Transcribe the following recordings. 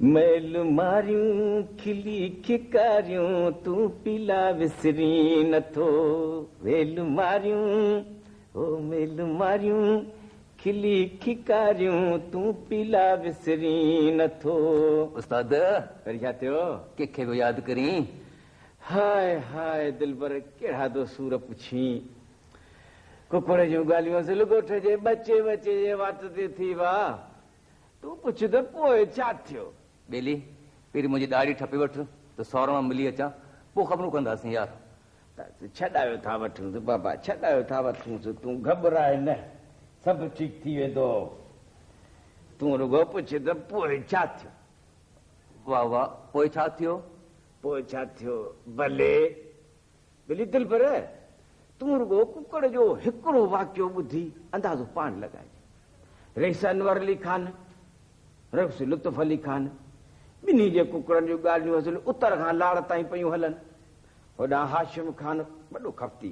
मैल मारियूं खिली खिकारियूं तूं पीला विसरी नथो। वेल मारियूं ओ मेल मारियूं खिली खिकारियूं तूं पीला विसरी नथो। उस्ताद वरी छा थियो? कंहिंखे बि यादि करी। हाय हाय दिलबर कहिड़ा दो सूर पुछी। कुकड़ जूं ॻाल्हियूं सिलगोठ जे बचे बचे जे वाट ते थी वाह। तूं पुछ त पोइ छा थियो? बेली पहिरीं मुंहिंजी ॾाढ़ी ठपी वठ त सौर मां मिली अचां, पोइ ख़बरूं कंदासीं यार। छॾायो था वठूं बाबा, छॾायो था वठूं। तूं घबराए न, सभु ठीकु थी वेंदो। तूं रुगो पुछ त पोइ छा थियो? वाह वाह, पोइ छा थियो? पोइ छा थियो? भले बिली दिलबर, तूं रुगो कुकड़ जो हिकिड़ो वाकियो ॿुधी अंदाज़ो पाण लॻाइजे। रईस अनवर अली खान, रफ़्स लुत्फ़ अली खान, ॿिन्ही जे कुकड़नि जूं ॻाल्हियूं असुल उतर खां लाड़ ताईं पयूं हलनि। होॾां हाशिम खान वॾो खपती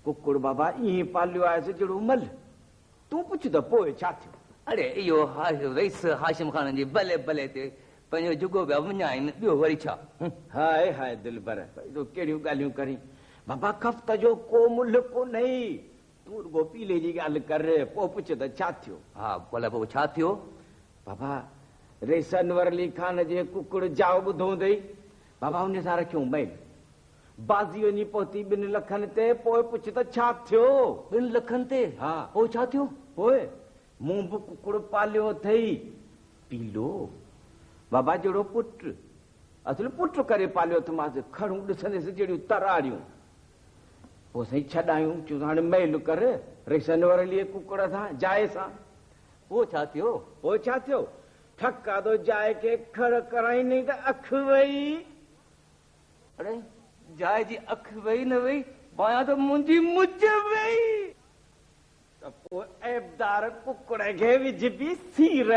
कुकड़ बाबा ईअं पालियो आहे जहिड़ो मल। तूं पुछ त पोइ छा थियो? अड़े इहो रईस हाशिम खान जी भले भले ते पंहिंजो जुगो पिया विञाइनि, ॿियो वरी छा? हाय हाय दिलबर, कहिड़ियूं ॻाल्हियूं करी बाबा। खफ़्त जो को मुल्ह कोन्हे। तूं रुगो पीले जी ॻाल्हि कर, पोइ पुछ त छा थियो? हा भले, पोइ छा थियो? बाबा रईस अनवर अली खान जे कुकड़ जाओ ॿुधो अथई बाबा, उन सां रखियूं मैल। बाज़ी वञी पहुती 2 लखनि ते। पोइ पुछ त छा थियो? 2 लखनि ते? हा। पोइ छा थियो? पोइ मूं बि कुकड़ पालियो अथई पीलो बाबा, जहिड़ो पुट। असुल पुट करे पालियो अथमांसि। खड़ूं ॾिसंदसि जहिड़ियूं तराड़ियूं। पोइ साईं छॾायूं, चूं हाणे मैल कर रईस अनवर अली कुकड़ सां, जाइ सां। पोइ छा थियो? पोइ छा थियो? ठका तो जाइ के खड़ कराई नहीं त अख वई। अड़े जाइ जी अख वई न वई, पाया तो मुंहिंजी मुझ वई। त पोइ ऐबदार कुकड़ खे विझबी सीर।